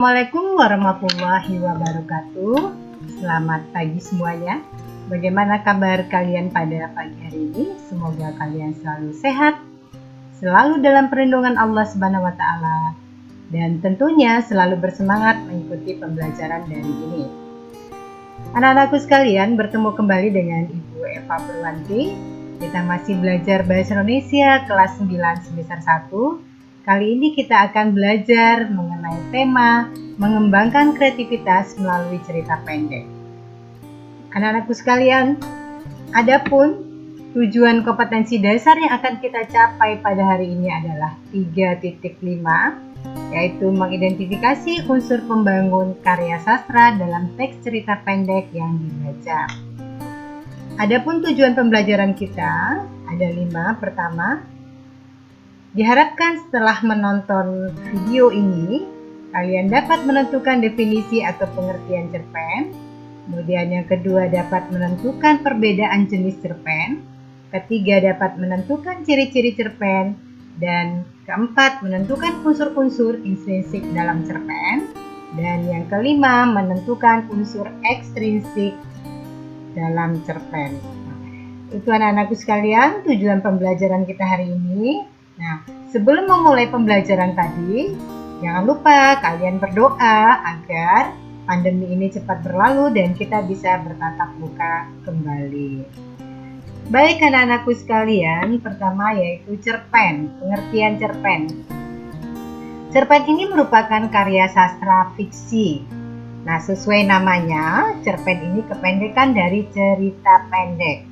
Assalamualaikum warahmatullahi wabarakatuh. Selamat pagi semuanya. Bagaimana kabar kalian pada pagi hari ini? Semoga kalian selalu sehat, selalu dalam perlindungan Allah Subhanahu wa taala, dan tentunya selalu bersemangat mengikuti pembelajaran dari ini. Anak-anakku sekalian, bertemu kembali dengan Ibu Eva Purwanti. Kita masih belajar bahasa Indonesia kelas 9 semester 1. Kali ini kita akan belajar mengenai tema mengembangkan kreativitas melalui cerita pendek. Anak-anakku sekalian, adapun tujuan kompetensi dasar yang akan kita capai pada hari ini adalah 3.5, yaitu mengidentifikasi unsur pembangun karya sastra dalam teks cerita pendek yang dibaca. Adapun tujuan pembelajaran kita ada 5. Pertama, diharapkan setelah menonton video ini, kalian dapat menentukan definisi atau pengertian cerpen. Kemudian yang kedua, dapat menentukan perbedaan jenis cerpen. Ketiga, dapat menentukan ciri-ciri cerpen. Dan keempat, menentukan unsur-unsur intrinsik dalam cerpen. Dan yang kelima, menentukan unsur ekstrinsik dalam cerpen. Itu anak-anakku sekalian, tujuan pembelajaran kita hari ini. Nah, sebelum memulai pembelajaran tadi, jangan lupa kalian berdoa agar pandemi ini cepat berlalu dan kita bisa bertatap muka kembali. Baik anak-anakku sekalian, pertama yaitu cerpen, pengertian cerpen. Cerpen ini merupakan karya sastra fiksi. Nah, sesuai namanya, cerpen ini kependekan dari cerita pendek.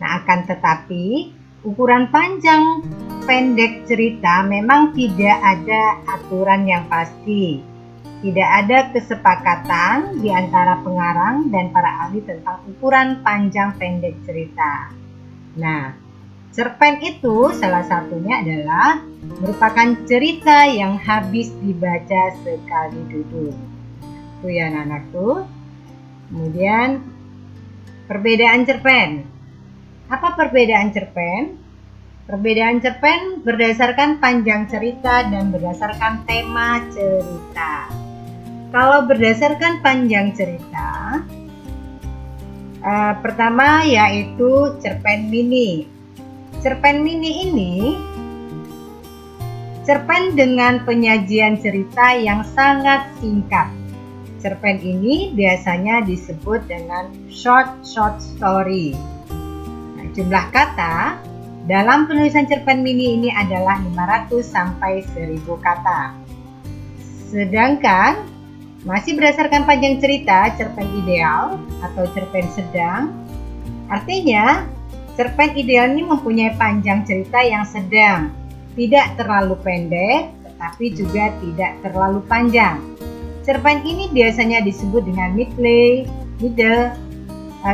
Nah, akan tetapi ukuran panjang pendek cerita memang tidak ada aturan yang pasti. Tidak ada kesepakatan di antara pengarang dan para ahli tentang ukuran panjang pendek cerita. Nah, cerpen itu salah satunya adalah merupakan cerita yang habis dibaca sekali duduk. Itu ya anak-anakku. Kemudian perbedaan cerpen. Apa perbedaan cerpen? Perbedaan cerpen berdasarkan panjang cerita dan berdasarkan tema cerita. Kalau berdasarkan panjang cerita, pertama yaitu cerpen mini. Cerpen mini ini cerpen dengan penyajian cerita yang sangat singkat. Cerpen ini biasanya disebut dengan short story. Jumlah kata dalam penulisan cerpen mini ini adalah 500 sampai 1000 kata. Sedangkan masih berdasarkan panjang cerita, cerpen ideal atau cerpen sedang, artinya cerpen ideal ini mempunyai panjang cerita yang sedang, tidak terlalu pendek tetapi juga tidak terlalu panjang. Cerpen ini biasanya disebut dengan middle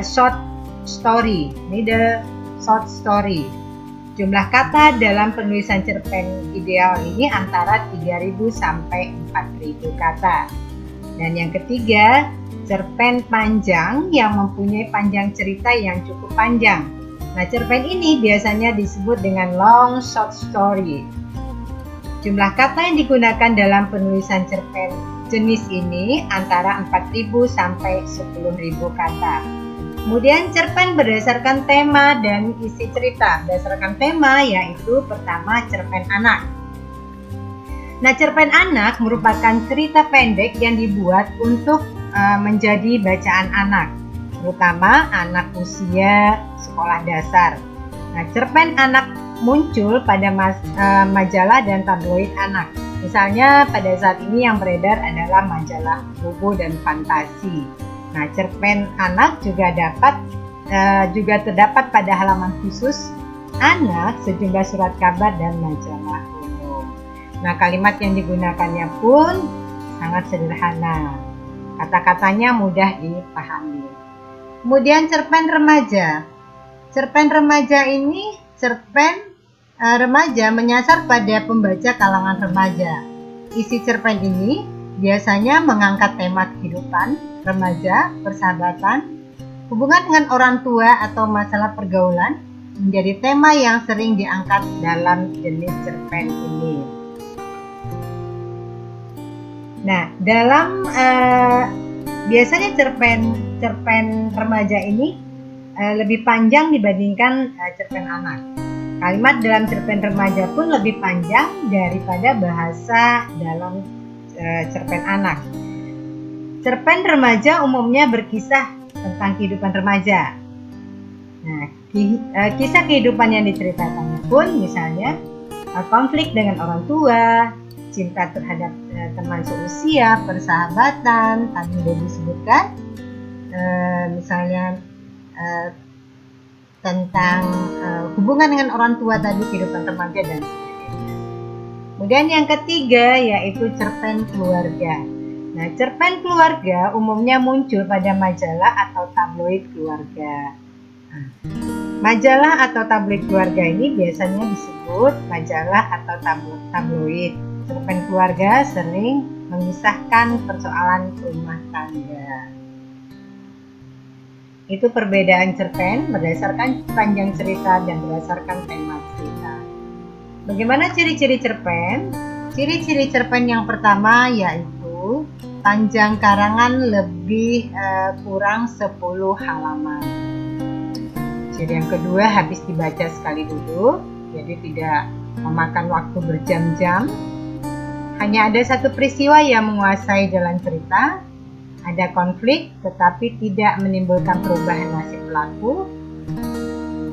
short story. Jumlah kata dalam penulisan cerpen ideal ini antara 3000 sampai 4000 kata. Dan yang ketiga, cerpen panjang yang mempunyai panjang cerita yang cukup panjang. Nah, cerpen ini biasanya disebut dengan long short story. Jumlah kata yang digunakan dalam penulisan cerpen jenis ini antara 4000 sampai 10000 kata. Kemudian cerpen berdasarkan tema dan isi cerita. Berdasarkan tema yaitu pertama cerpen anak. Nah, cerpen anak merupakan cerita pendek yang dibuat untuk menjadi bacaan anak, terutama anak usia sekolah dasar. Nah, cerpen anak muncul pada majalah dan tabloid anak. Misalnya pada saat ini yang beredar adalah majalah Bobo dan Fantasi. Nah, cerpen anak juga terdapat pada halaman khusus anak, sejumlah surat kabar dan majalah umum. Nah, kalimat yang digunakannya pun sangat sederhana. Kata-katanya mudah dipahami. Kemudian cerpen remaja. Cerpen remaja ini cerpen remaja menyasar pada pembaca kalangan remaja. Isi cerpen ini biasanya mengangkat tema kehidupan remaja, persahabatan, hubungan dengan orang tua atau masalah pergaulan menjadi tema yang sering diangkat dalam jenis cerpen ini. Nah, dalam biasanya cerpen remaja ini lebih panjang dibandingkan cerpen anak. Kalimat dalam cerpen remaja pun lebih panjang daripada bahasa dalam cerpen anak. Cerpen remaja umumnya berkisah tentang kehidupan remaja. Nah, kisah kehidupan yang diceritakannya pun misalnya konflik dengan orang tua, cinta terhadap teman seusia, persahabatan, tadi sudah disebutkan, misalnya tentang hubungan dengan orang tua tadi, kehidupan remaja dan sebagainya. Kemudian yang ketiga yaitu cerpen keluarga. Nah, cerpen keluarga umumnya muncul pada majalah atau tabloid keluarga. Nah, majalah atau tabloid keluarga ini biasanya disebut majalah atau tabloid. Cerpen keluarga sering mengisahkan persoalan rumah tangga. Itu perbedaan cerpen berdasarkan panjang cerita dan berdasarkan tema cerita. Bagaimana ciri-ciri cerpen? Ciri-ciri cerpen yang pertama yaitu panjang karangan lebih kurang 10 halaman. Ciri yang kedua habis dibaca sekali dulu, jadi tidak memakan waktu berjam-jam. Hanya ada satu peristiwa yang menguasai jalan cerita. Ada konflik tetapi tidak menimbulkan perubahan nasib pelaku.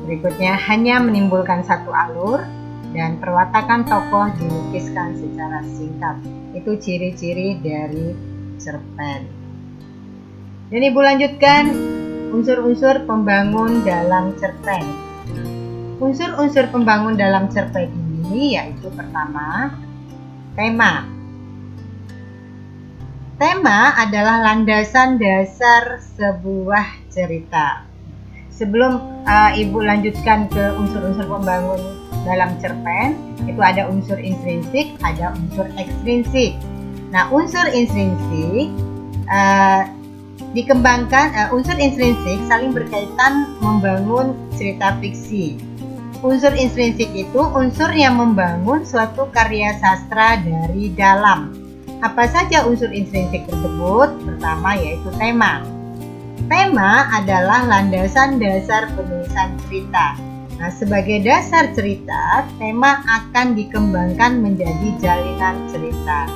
Berikutnya hanya menimbulkan satu alur dan perwatakan tokoh dilukiskan secara singkat. Itu ciri-ciri dari cerpen. Dan Ibu lanjutkan unsur-unsur pembangun dalam cerpen. Unsur-unsur pembangun dalam cerpen ini yaitu pertama, tema. Tema adalah landasan dasar sebuah cerita. Sebelum Ibu lanjutkan ke unsur-unsur pembangun dalam cerpen, itu ada unsur intrinsik, ada unsur ekstrinsik. Nah, unsur intrinsik dikembangkan, unsur intrinsik saling berkaitan membangun cerita fiksi. Unsur intrinsik itu unsur yang membangun suatu karya sastra dari dalam. Apa saja unsur intrinsik tersebut? Pertama yaitu tema. Tema adalah landasan dasar penulisan cerita. Nah, sebagai dasar cerita, tema akan dikembangkan menjadi jalinan cerita.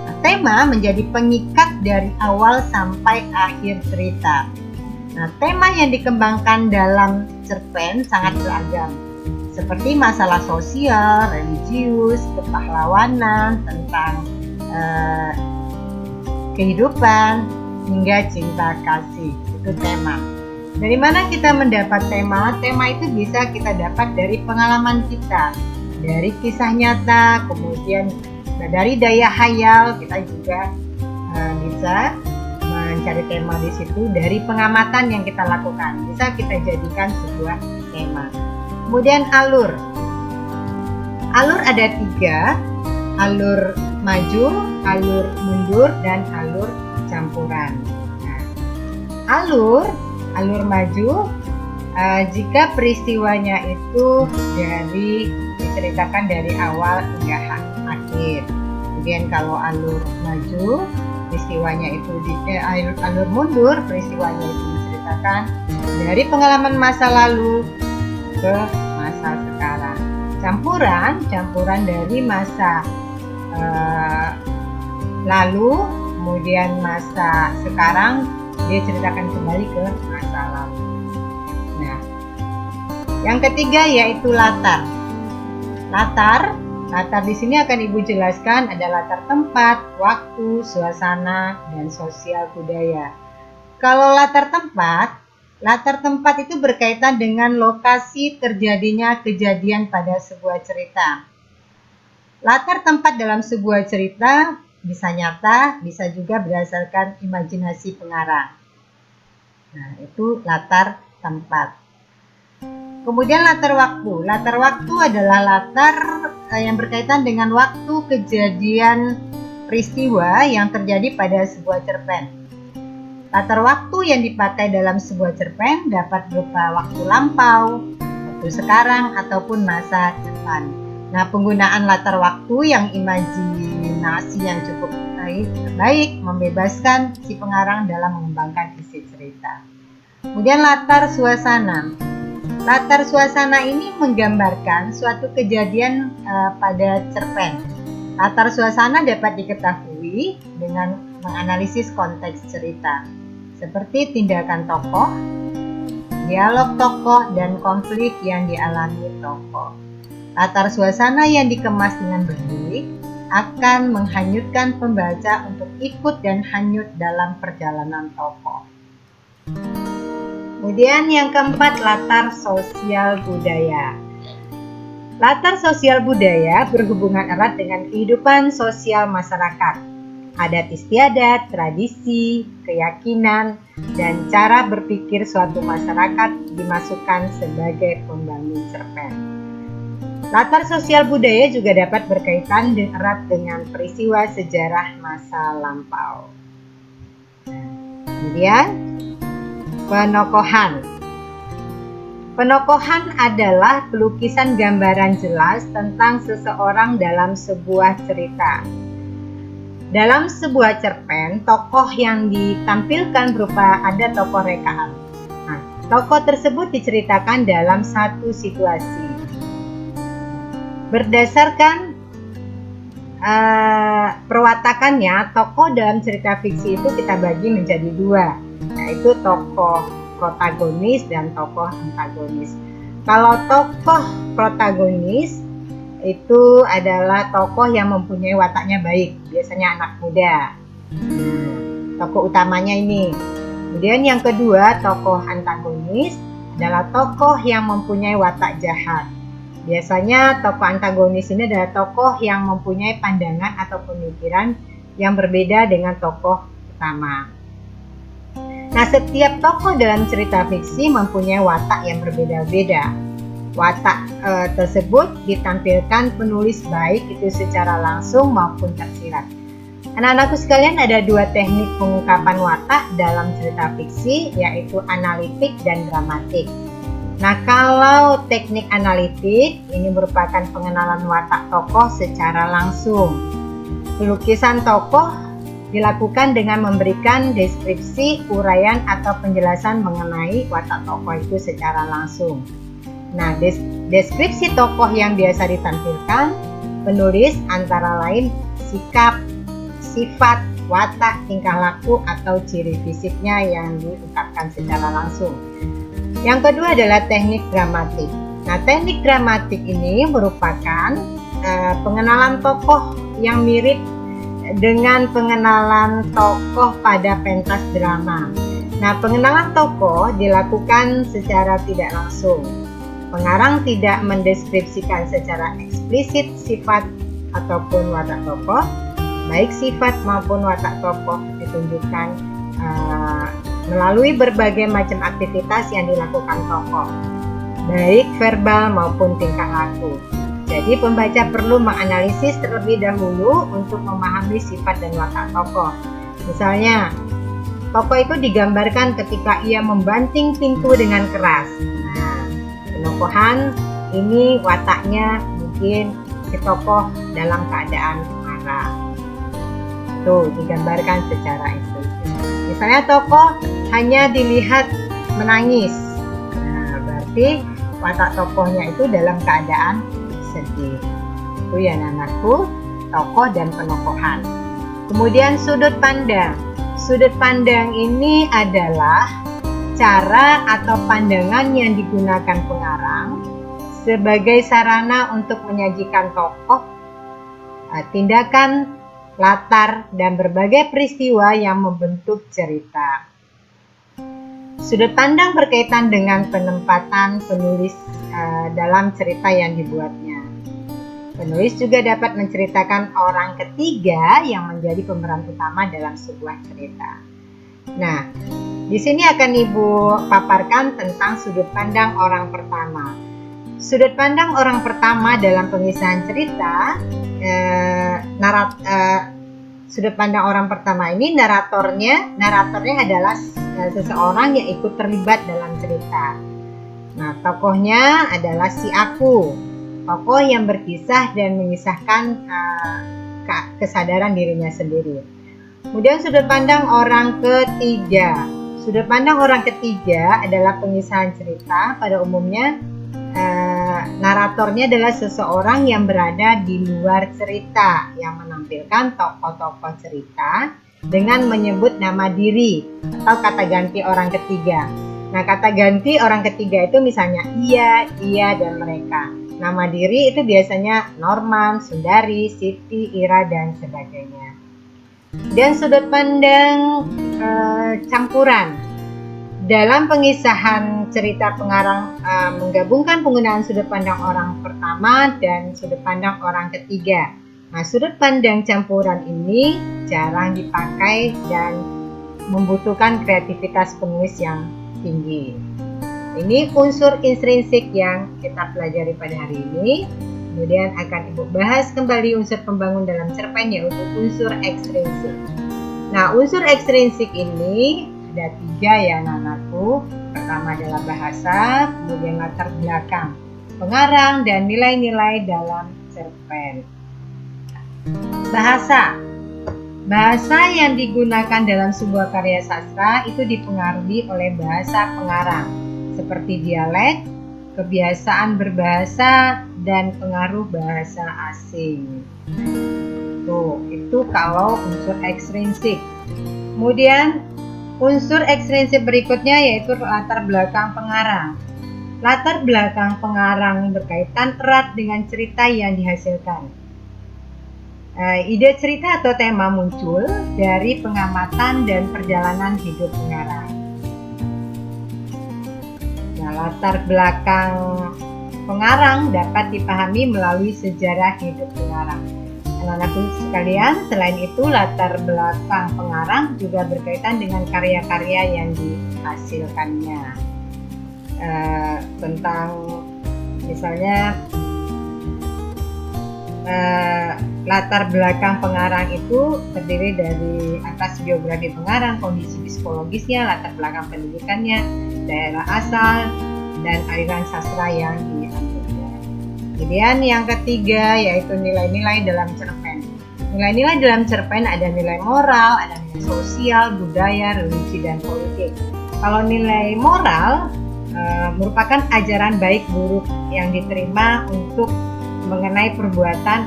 Nah, tema menjadi pengikat dari awal sampai akhir cerita. Nah, tema yang dikembangkan dalam cerpen sangat beragam, seperti masalah sosial, religius, kepahlawanan, tentang kehidupan, hingga cinta kasih. Itu tema. Dari mana kita mendapat tema? Tema itu bisa kita dapat dari pengalaman kita, dari kisah nyata, kemudian dari daya hayal. Kita juga bisa mencari tema di situ dari pengamatan yang kita lakukan. Bisa kita jadikan sebuah tema. Kemudian alur. Alur ada 3, alur maju, alur mundur, dan alur campuran. Nah, alur maju jika peristiwanya itu diceritakan dari awal hingga akhir. Kemudian kalau alur maju peristiwanya itu alur mundur peristiwanya itu diceritakan dari pengalaman masa lalu ke masa sekarang. Campuran dari masa lalu, kemudian masa sekarang dia ceritakan kembali ke masa lalu. Nah, yang ketiga yaitu latar. Latar di sini akan Ibu jelaskan ada latar tempat, waktu, suasana, dan sosial budaya. Kalau latar tempat itu berkaitan dengan lokasi terjadinya kejadian pada sebuah cerita. Latar tempat dalam sebuah cerita bisa nyata, bisa juga berdasarkan imajinasi pengarang. Nah, itu latar tempat. Kemudian latar waktu. Latar waktu adalah latar yang berkaitan dengan waktu kejadian peristiwa yang terjadi pada sebuah cerpen. Latar waktu yang dipakai dalam sebuah cerpen dapat berupa waktu lampau, waktu sekarang, ataupun masa depan. Nah, penggunaan latar waktu yang imajinasi yang cukup baik membebaskan si pengarang dalam mengembangkan isi cerita. Kemudian latar suasana. Latar suasana ini menggambarkan suatu kejadian pada cerpen. Latar suasana dapat diketahui dengan menganalisis konteks cerita, seperti tindakan tokoh, dialog tokoh, dan konflik yang dialami tokoh. Latar suasana yang dikemas dengan baik akan menghanyutkan pembaca untuk ikut dan hanyut dalam perjalanan tokoh. Kemudian yang keempat, latar sosial budaya. Latar sosial budaya berhubungan erat dengan kehidupan sosial masyarakat, adat istiadat, tradisi, keyakinan, dan cara berpikir suatu masyarakat dimasukkan sebagai pembangun cerpen. Latar sosial budaya juga dapat berkaitan erat dengan peristiwa sejarah masa lampau. Kemudian, penokohan. Penokohan adalah pelukisan gambaran jelas tentang seseorang dalam sebuah cerita. Dalam sebuah cerpen, tokoh yang ditampilkan berupa ada tokoh rekaan. Nah, tokoh tersebut diceritakan dalam satu situasi. Berdasarkan perwatakannya, tokoh dalam cerita fiksi itu kita bagi menjadi dua, yaitu tokoh protagonis dan tokoh antagonis. Kalau tokoh protagonis itu adalah tokoh yang mempunyai wataknya baik, biasanya anak muda. Tokoh utamanya ini. Kemudian yang kedua, tokoh antagonis adalah tokoh yang mempunyai watak jahat. Biasanya tokoh antagonis ini adalah tokoh yang mempunyai pandangan atau pemikiran yang berbeda dengan tokoh utama. Nah, setiap tokoh dalam cerita fiksi mempunyai watak yang berbeda-beda. Watak tersebut ditampilkan penulis baik itu secara langsung maupun tersirat. Anak-anakku sekalian, ada dua teknik pengungkapan watak dalam cerita fiksi, yaitu analitik dan dramatik. Nah, kalau teknik analitik ini merupakan pengenalan watak tokoh secara langsung. Pelukisan tokoh dilakukan dengan memberikan deskripsi, uraian, atau penjelasan mengenai watak tokoh itu secara langsung. Nah, deskripsi tokoh yang biasa ditampilkan penulis antara lain sikap, sifat, watak, tingkah laku, atau ciri fisiknya yang diungkapkan secara langsung. Yang kedua adalah teknik dramatik. Nah, teknik dramatik ini merupakan pengenalan tokoh yang mirip dengan pengenalan tokoh pada pentas drama. Nah, pengenalan tokoh dilakukan secara tidak langsung. Pengarang tidak mendeskripsikan secara eksplisit sifat ataupun watak tokoh, baik sifat maupun watak tokoh ditunjukkan melalui berbagai macam aktivitas yang dilakukan tokoh, baik verbal maupun tingkah laku. Jadi pembaca perlu menganalisis terlebih dahulu untuk memahami sifat dan watak tokoh. Misalnya, tokoh itu digambarkan ketika ia membanting pintu dengan keras. Nah, penokohan ini wataknya mungkin si tokoh dalam keadaan marah. Tuh, digambarkan secara itu. Misalnya tokoh hanya dilihat menangis. Nah, berarti watak tokohnya itu dalam keadaan sedih. Itu ya anakku, tokoh dan penokohan. Kemudian sudut pandang. Sudut pandang ini adalah cara atau pandangan yang digunakan pengarang sebagai sarana untuk menyajikan tokoh, tindakan, latar, dan berbagai peristiwa yang membentuk cerita. Sudut pandang berkaitan dengan penempatan penulis dalam cerita yang dibuatnya. Penulis juga dapat menceritakan orang ketiga yang menjadi pemeran utama dalam sebuah cerita. Nah, di sini akan Ibu paparkan tentang sudut pandang orang pertama. Sudut pandang orang pertama dalam pemisahan cerita, sudut pandang orang pertama ini naratornya adalah seseorang yang ikut terlibat dalam cerita. Nah, tokohnya adalah si aku. tokoh yang berkisah dan mengisahkan kesadaran dirinya sendiri. Kemudian sudut pandang orang ketiga. Sudut pandang orang ketiga adalah pengisahan cerita. Pada umumnya naratornya adalah seseorang yang berada di luar cerita, yang menampilkan tokoh-tokoh cerita dengan menyebut nama diri atau kata ganti orang ketiga. Nah, kata ganti orang ketiga itu misalnya ia, dia, dan mereka. Nama diri itu biasanya Norman, Sundari, Siti, Ira, dan sebagainya. Dan sudut pandang campuran. Dalam pengisahan cerita pengarang menggabungkan penggunaan sudut pandang orang pertama dan sudut pandang orang ketiga. Nah, sudut pandang campuran ini jarang dipakai dan membutuhkan kreativitas penulis yang tinggi. Ini unsur intrinsik yang kita pelajari pada hari ini. Kemudian akan Ibu bahas kembali unsur pembangun dalam cerpen, yaitu unsur ekstrinsik. Nah, unsur ekstrinsik ini ada 3 ya anak-anakku. Pertama adalah bahasa, kemudian latar belakang pengarang, dan nilai-nilai dalam cerpen. Bahasa. Bahasa yang digunakan dalam sebuah karya sastra itu dipengaruhi oleh bahasa pengarang, seperti dialek, kebiasaan berbahasa, dan pengaruh bahasa asing. Tuh, itu kalau unsur ekstrinsik. Kemudian unsur ekstrinsik berikutnya yaitu latar belakang pengarang. Latar belakang pengarang berkaitan erat dengan cerita yang dihasilkan. Ide cerita atau tema muncul dari pengamatan dan perjalanan hidup pengarang. Nah, latar belakang pengarang dapat dipahami melalui sejarah hidup pengarang. Anak-anakku sekalian, selain itu latar belakang pengarang juga berkaitan dengan karya-karya yang dihasilkannya. Tentang misalnya latar belakang pengarang itu terdiri dari atas biografi pengarang, kondisi psikologisnya, latar belakang pendidikannya, daerah asal, dan aliran sastra yang dianutnya. Kemudian yang ketiga yaitu nilai-nilai dalam cerpen. Nilai-nilai dalam cerpen ada nilai moral, ada nilai sosial, budaya, religi, dan politik. Kalau nilai moral merupakan ajaran baik buruk yang diterima untuk mengenai perbuatan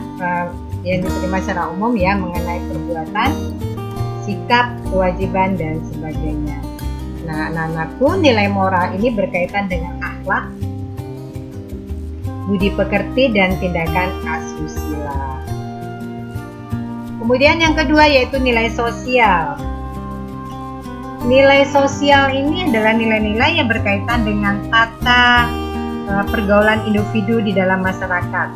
yang diterima secara umum ya, mengenai perbuatan, sikap, kewajiban, dan sebagainya. Nah, anak-anakku, nilai moral ini berkaitan dengan akhlak, budi pekerti, dan tindakan asusila. Kemudian yang kedua yaitu nilai sosial. Nilai sosial ini adalah nilai-nilai yang berkaitan dengan tata pergaulan individu di dalam masyarakat.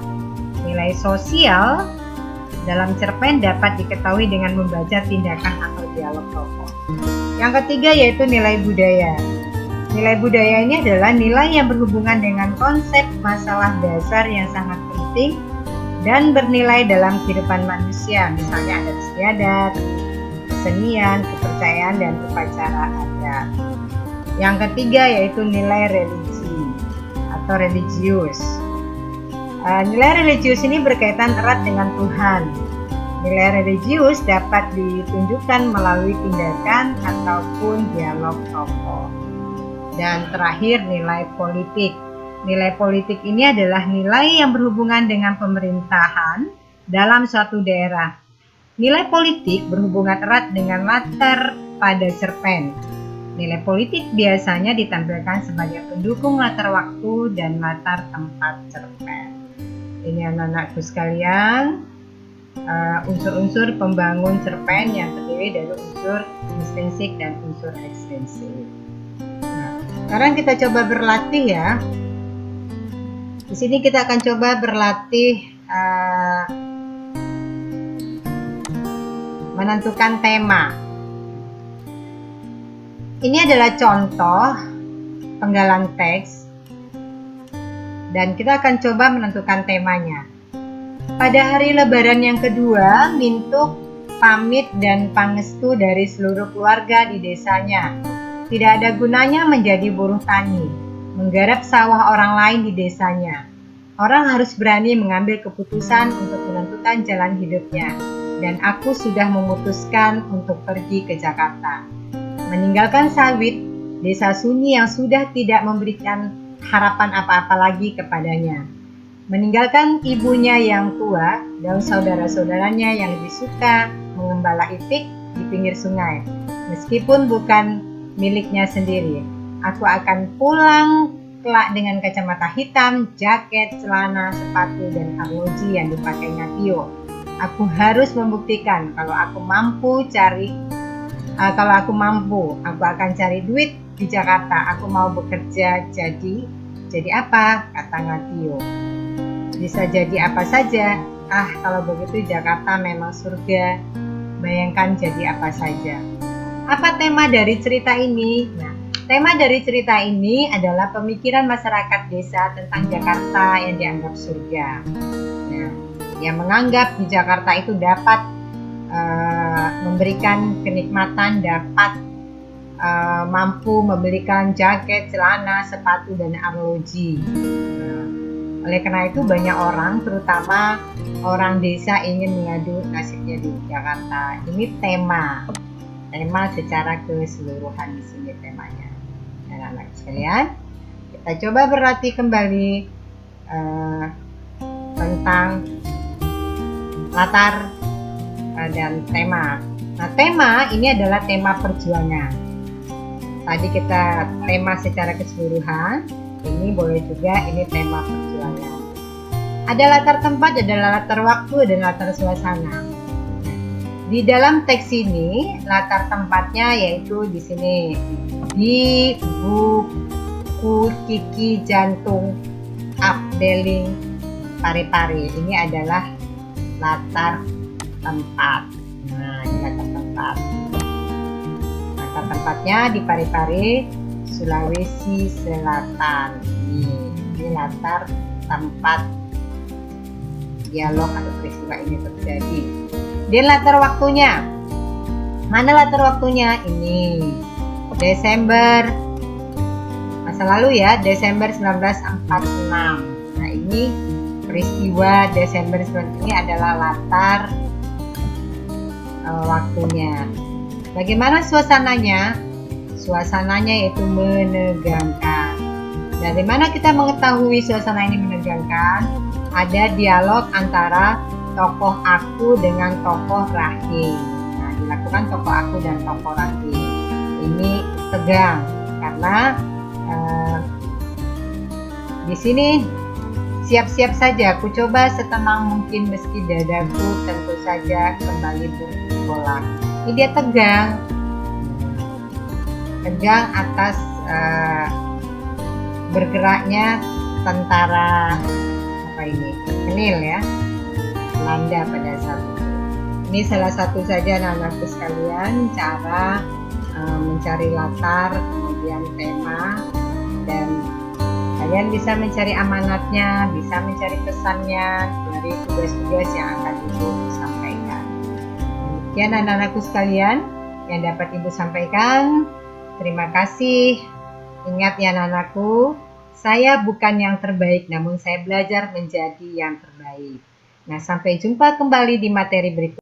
Nilai sosial dalam cerpen dapat diketahui dengan membaca tindakan atau dialog tokoh. Yang ketiga yaitu nilai budaya. Nilai budaya ini adalah nilai yang berhubungan dengan konsep masalah dasar yang sangat penting dan bernilai dalam kehidupan manusia, misalnya adat istiadat, kesenian, kepercayaan, dan upacara adat. Yang ketiga yaitu nilai religi atau religius. Nilai religius ini berkaitan erat dengan Tuhan. Nilai religius dapat ditunjukkan melalui tindakan ataupun dialog tokoh. Dan terakhir nilai politik. Nilai politik ini adalah nilai yang berhubungan dengan pemerintahan dalam suatu daerah. Nilai politik berhubungan erat dengan latar pada cerpen. Nilai politik biasanya ditampilkan sebagai pendukung latar waktu dan latar tempat cerpen. Ini anak-anakku sekalian, unsur-unsur pembangun cerpen yang terdiri dari unsur intrinsik dan unsur ekstrinsik. Nah, sekarang kita coba berlatih ya. Di sini kita akan coba berlatih menentukan tema. Ini adalah contoh penggalan teks dan kita akan coba menentukan temanya. Pada hari lebaran yang kedua, Mintuk pamit dan pangestu dari seluruh keluarga di desanya. Tidak ada gunanya menjadi buruh tani, menggarap sawah orang lain di desanya. Orang harus berani mengambil keputusan untuk menentukan jalan hidupnya. Dan aku sudah memutuskan untuk pergi ke Jakarta. Meninggalkan sawit, desa sunyi yang sudah tidak memberikan harapan apa-apa lagi kepadanya. Meninggalkan ibunya yang tua dan saudara-saudaranya yang lebih suka mengembala itik di pinggir sungai. Meskipun bukan miliknya sendiri, aku akan pulang kelak dengan kacamata hitam, jaket, celana, sepatu, dan arloji yang dipakainya Tio. Aku harus membuktikan kalau aku mampu, aku akan cari duit di Jakarta. Aku mau bekerja jadi apa? Kata Tio. Bisa jadi apa saja. Kalau begitu Jakarta memang surga. Bayangkan jadi apa saja. Apa tema dari cerita ini? Nah, tema dari cerita ini adalah pemikiran masyarakat desa tentang Jakarta yang dianggap surga. Nah, yang menganggap di Jakarta itu dapat memberikan kenikmatan, dapat mampu membelikan jaket, celana, sepatu, dan arloji. Oleh karena itu banyak orang, terutama orang desa, ingin mengadu nasibnya di Jakarta. Ini tema secara keseluruhan di sini temanya. Anak-anak sekalian, kita coba berlatih kembali tentang latar dan tema. Nah, tema ini adalah tema perjuangan. Tadi kita tema secara keseluruhan, ini boleh juga ini tema perjuangan. Ada latar tempat, ada latar waktu, ada latar suasana. Di dalam teks ini latar tempatnya yaitu di sini di buku Kiki Jantung Afdeling Parepare. Ini adalah latar tempat. Nah, ini latar tempat. Latar tempatnya di Parepare, Sulawesi Selatan. Ini latar tempat dialog atau peristiwa ini terjadi. Dan latar waktunya. Mana latar waktunya? Ini Desember masa lalu ya, Desember 1946. Nah, ini peristiwa Desember 1946 ini adalah latar waktunya. Bagaimana suasananya? Suasananya yaitu menegangkan. Dari mana kita mengetahui suasana ini menegangkan? Ada dialog antara tokoh aku dengan tokoh Rahim. Nah, dilakukan tokoh aku dan tokoh Rahim. Ini tegang karena di sini siap-siap saja. Aku coba setenang mungkin meski dadaku tentu saja kembali bergolak. Ini dia tegang atas bergeraknya tentara Kenil ya, Belanda pada saat itu. Ini salah satu saja anak-anakku sekalian cara mencari latar, kemudian tema, dan kalian bisa mencari amanatnya, bisa mencari pesannya dari tugas-tugas yang akan Ibu sampaikan. Demikian anak-anakku sekalian yang dapat Ibu sampaikan. Terima kasih. Ingat ya anak-anakku, saya bukan yang terbaik, namun saya belajar menjadi yang terbaik. Nah, sampai jumpa kembali di materi berikutnya.